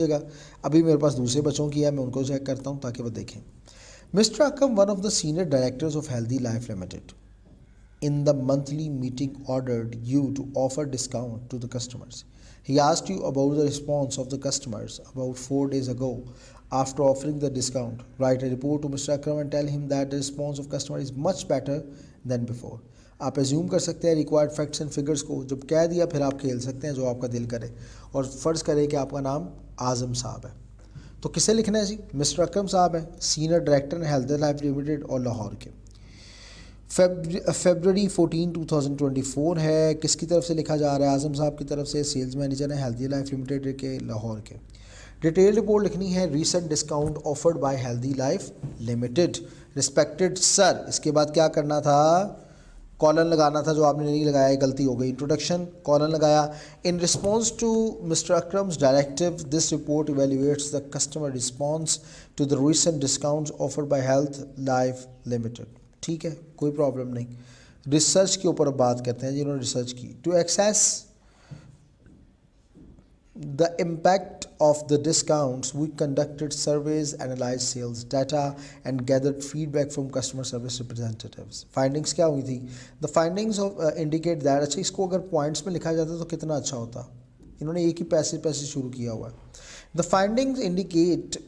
अभी मेरे पास दूसरे बच्चों की है, मैं उनको चेक करता हूँ ताकि वो देखें. Mr. Akram, one of the senior directors of Healthy Life Limited, in the monthly meeting ordered you to offer discount to the customers. He asked you about the response of the customers about 4 days ago. After offering the discount, write a report to Mr. Akram and tell him that the response of customer is much better than before. आप assume कर सकते हैं required facts and figures को, जब कह दिया फिर आप खेल सकते हैं जो आपका दिल करे. और फ़र्ज़ करें कि आपका नाम आज़म साहब है, तो किसे लिखना है जी? मिस्टर अकरम साहब हैं, सीनियर डायरेक्टर हैं हेल्थ लाइफ लिमिटेड और लाहौर के. February 14, 2024 है. किसकी तरफ से लिखा जा रहा है? आज़म साहब की तरफ से. सेल्स मैनेजर हैं हेल्दी लाइफ लिमिटेड के लाहौर के. डिटेल रिपोर्ट लिखनी है. Recent discount offered by healthy life limited. Respected sir, इसके बाद क्या करना था? कॉलन लगाना था, जो आपने नहीं लगाया, गलती हो गई. इंट्रोडक्शन, कॉलन लगाया. In response to mister Akram's directive, this report evaluates the customer response to the recent discounts offered by Health Life Limited. ठीक है, कोई प्रॉब्लम नहीं. रिसर्च के ऊपर बात करते हैं जिन्होंने रिसर्च की. To access the impact of the discounts, we conducted surveys, analyzed sales data and gathered feedback from customer service representatives. Findings क्या हुई थी? The findings of indicate that, अच्छा इसको अगर पॉइंट्स में लिखा जाता तो कितना अच्छा होता. इन्होंने एक ही पैसे शुरू किया हुआ है. The findings indicate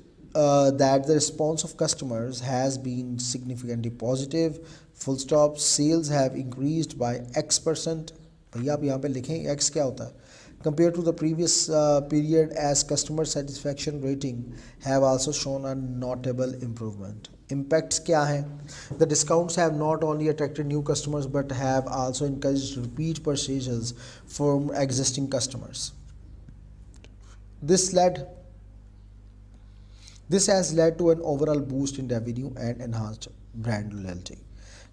that the response of customers has been significantly positive. Full stop. Sales have increased by X%. भैया आप यहाँ पे लिखें X क्या होता है? Compared to the previous period, as customer satisfaction rating have also shown a notable improvement. Impacts क्या हैं? The discounts have not only attracted new customers but have also encouraged repeat purchases from existing customers. This has led to an overall boost in revenue and enhanced brand loyalty.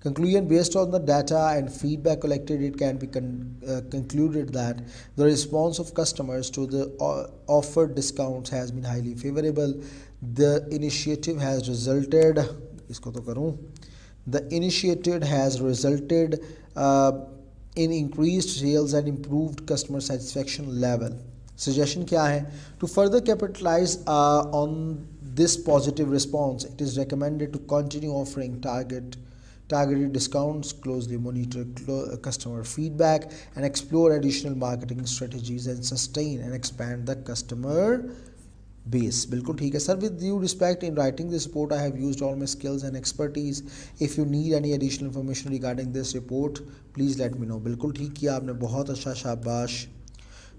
Conclusion: based on the data and feedback collected, it can be concluded that the response of customers to the offered discounts has been highly favorable. The initiative has resulted in increased sales and improved customer satisfaction level. Suggestion क्या है? To further capitalize on this positive response, it is recommended to continue offering targeted discounts, closely monitor customer feedback and explore additional marketing strategies and sustain and expand the customer base. बिल्कुल ठीक है sir. With due respect, in writing this report I have used all my skills and expertise. If you need any additional information regarding this report, please let me know. बिल्कुल ठीक किया आपने, बहुत अच्छा, शाबाश.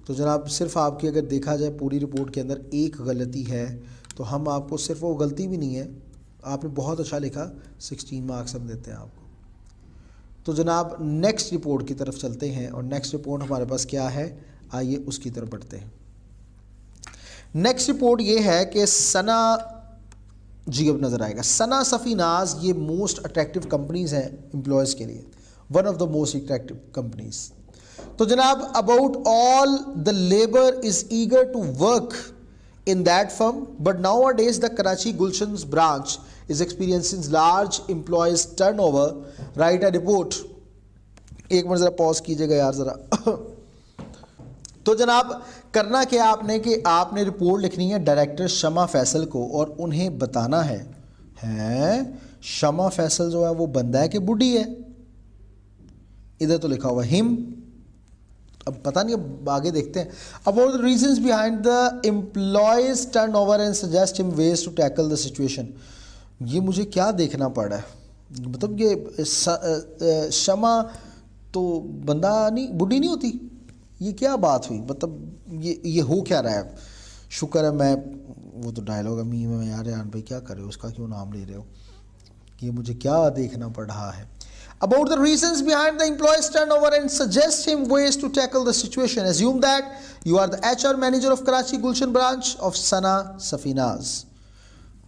तो जनाब सिर्फ आपकी अगर देखा जाए पूरी रिपोर्ट के अंदर एक गलती है, तो हम आपको सिर्फ वो गलती भी नहीं है, आपने बहुत अच्छा लिखा, 16 मार्क्स हम देते हैं आपको. तो जनाब नेक्स्ट रिपोर्ट की तरफ चलते हैं और नेक्स्ट रिपोर्ट हमारे पास क्या है, आइए उसकी तरफ बढ़ते हैं. नेक्स्ट रिपोर्ट ये है कि सना जी अब नज़र आएगा. सना सफ़ीनाज ये मोस्ट अट्रैक्टिव कंपनीज़ हैं एम्प्लॉयज़ के लिए, one of the most attractive companies. तो जनाब about all the labour is eager to work in that firm, but nowadays the Karachi Gulshan's branch is experiencing large employees turnover. Write a report. एक minute ज़रा pause कीजिएगा यार ज़रा. तो जनाब करना क्या आपने कि आपने रिपोर्ट लिखनी है डायरेक्टर शमा फैसल को और उन्हें बताना है शमा फैसल जो है वो बंदा है कि बुढ़ी है? इधर तो लिखा हुआ हिम, अब पता नहीं, अब आगे देखते हैं. About the reasons behind the employees turnover and suggest him ways to tackle the situation. ये मुझे क्या देखना पड़ा है, मतलब ये शमा तो बंदा नहीं, बुढ़ी नहीं होती, ये क्या बात हुई, मतलब ये हो क्या रहा है. शुक्र है मैं, वो तो डायलॉग है मी में, यार भाई क्या कर रहे हो, उसका क्यों नाम ले रहे हो, ये मुझे क्या देखना पड़ रहा है. About the reasons behind the employees turnover and suggest him ways to tackle the situation. Assume that you are the HR manager of Karachi Gulshan branch of Sana Safinaz.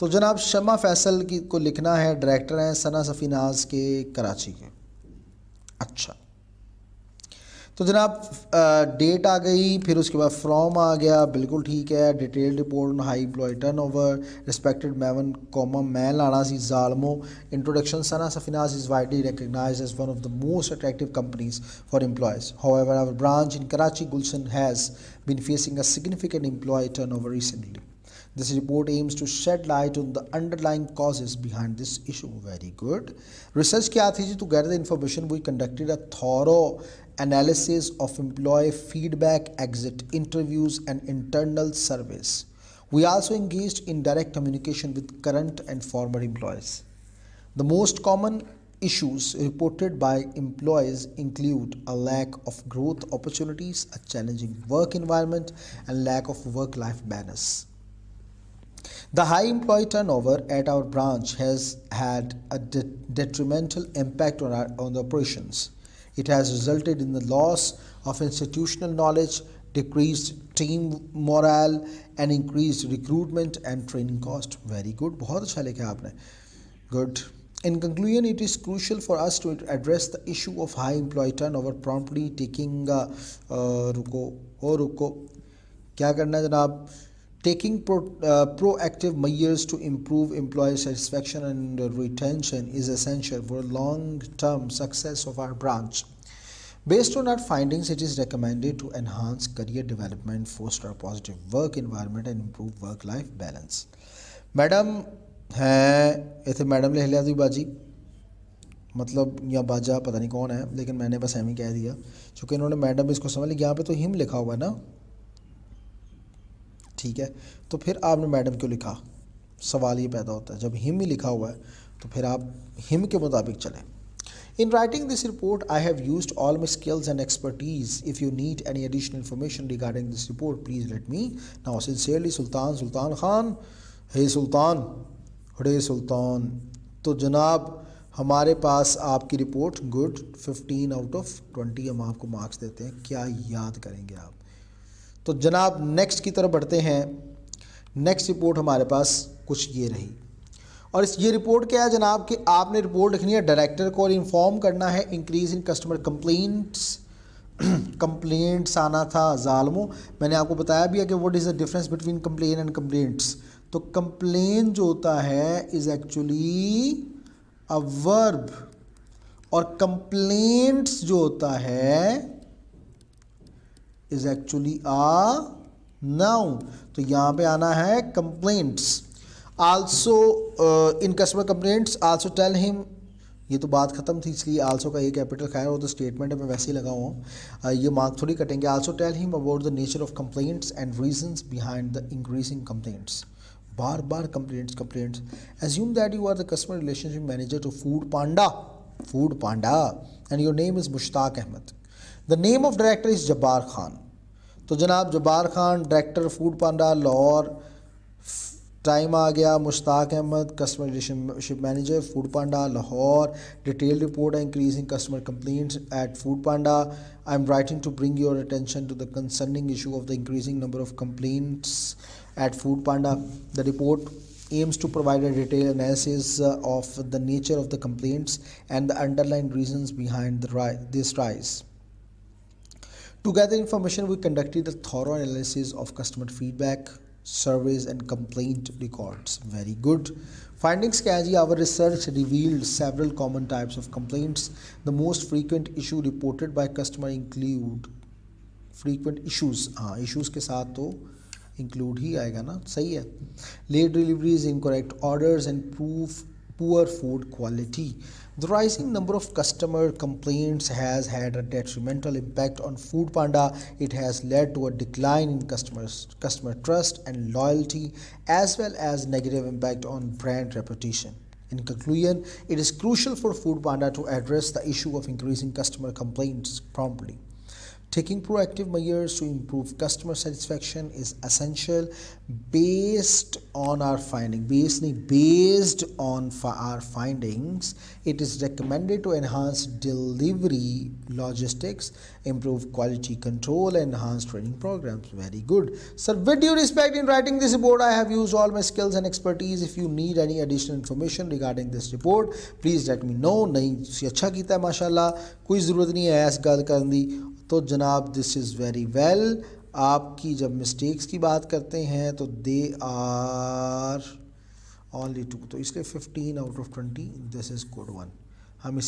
तो जनाब शमा फैसल की को लिखना है, डायरेक्टर हैं सना सफीनाज के कराची के. अच्छा, तो जनाब डेट आ गई, फिर उसके बाद फ्रॉम आ गया, बिल्कुल ठीक है। Detail report on high employ turnover, respected मैवन कॉमा मैं लाना सी जालमो। Introduction, Sana Safinaz is widely recognised as one of the most attractive companies for employees. However our branch in Karachi Gulshan has been facing a significant employ turnover recently. This report aims to shed light on the underlying causes behind this issue. Very good. Research क्या थी जी? To gather the information, we conducted a thorough analysis of employee feedback, exit interviews, and internal surveys. We also engaged in direct communication with current and former employees. The most common issues reported by employees include a lack of growth opportunities, a challenging work environment, and lack of work-life balance. The high employee turnover at our branch has had a detrimental impact on the operations. It has resulted in the loss of institutional knowledge, decreased team morale, and increased recruitment and training cost. Very good. बहुत अच्छा लिखा आपने. Good. In conclusion, it is crucial for us to address the issue of high employee turnover promptly, taking रुको क्या करना है जनाब? Taking proactive measures to improve employee satisfaction and retention is essential for long-term success of our branch. Based on our findings, it is recommended to enhance career development, foster a positive work environment, and improve work-life balance. Madam है इतने madam लिख लिया थी बाजी, मतलब या बाजा पता नहीं कौन है, लेकिन मैंने बस एम ही कह दिया क्योंकि इन्होंने मैडम इसको समझ लिया। यहाँ पे तो हिम लिखा हुआ है ना, ठीक है, तो फिर आपने मैडम क्यों लिखा? सवाल ये पैदा होता है जब हिम ही लिखा हुआ है तो फिर आप हिम के मुताबिक चलें. In writing this report, I have used all my skills and expertise. If you need any additional information regarding this report, please let me know. Sincerely, Sultan Khan. Hey Sultan, hey Sultan. तो जनाब हमारे पास आपकी report good, 15 out of 20 हम आपको marks देते हैं. क्या याद करेंगे आप? तो जनाब नेक्स्ट की तरफ बढ़ते हैं. नेक्स्ट रिपोर्ट हमारे पास कुछ ये रही, और ये रिपोर्ट क्या है जनाब कि आपने रिपोर्ट लिखनी है डायरेक्टर को और इन्फॉर्म करना है इंक्रीज इन कस्टमर कंप्लेंट्स आना था जालमो. मैंने आपको बताया भी है कि what is the difference between complain and complaints. तो कंप्लेन जो होता है इज़ एक्चुअली अ वर्ब, और कंप्लेंट्स जो होता है इज एक्चुअली अ नाउन. तो यहाँ पे आना है complaints. Also in customer complaints also tell him, ये तो बात ख़त्म थी इसलिए आल्सो का ये कैपिटल खैर वो तो स्टेटमेंट है, मैं वैसे ही लगा हूँ, ये मार्क थोड़ी कटेंगे. Also tell him about the nature of complaints and reasons behind the increasing complaints. बार बार complaints. Assume that you are the customer relationship manager to Foodpanda and your name is Mushtaq Ahmed. The name of director is Jabbar Khan. तो जनाब Jabbar Khan director Foodpanda Lahore. Time आ गया Mushtaq Ahmed customer relationship manager Foodpanda Lahore. Detail report है increasing customer complaints at Foodpanda. I am writing to bring your attention to the concerning issue of the increasing number of complaints at Foodpanda. The report aims to provide a detailed analysis of the nature of the complaints and the underlying reasons behind this rise. To gather information, we conducted a thorough analysis of customer feedback, surveys, and complaint records. Very good. Findings क्या है जी? Our research revealed several common types of complaints. The most frequent issue reported by customer include frequent issues. हाँ, issues के साथ तो include ही आएगा ना, सही है. Late deliveries, incorrect orders and poor food quality. The rising number of customer complaints has had a detrimental impact on Food Panda. It has led to a decline in customer trust and loyalty, as well as negative impact on brand reputation. In conclusion, it is crucial for Food Panda to address the issue of increasing customer complaints promptly. Taking proactive measures to improve customer satisfaction is essential. Based on our findings, it is recommended to enhance delivery logistics, improve quality control, enhance training programs. Very good. Sir, with due respect, in writing this report, I have used all my skills and expertise. If you need any additional information regarding this report, please let me know. नहीं तुसी अच्छा कीता है माशाल्लाह, कोई ज़रूरत नहीं है ऐस गल करने दी. तो जनाब दिस इज़ वेरी वेल. आपकी जब मिस्टेक्स की बात करते हैं तो दे आर ओनली 2, तो इसलिए 15 out of 20 this is good one. हम इसे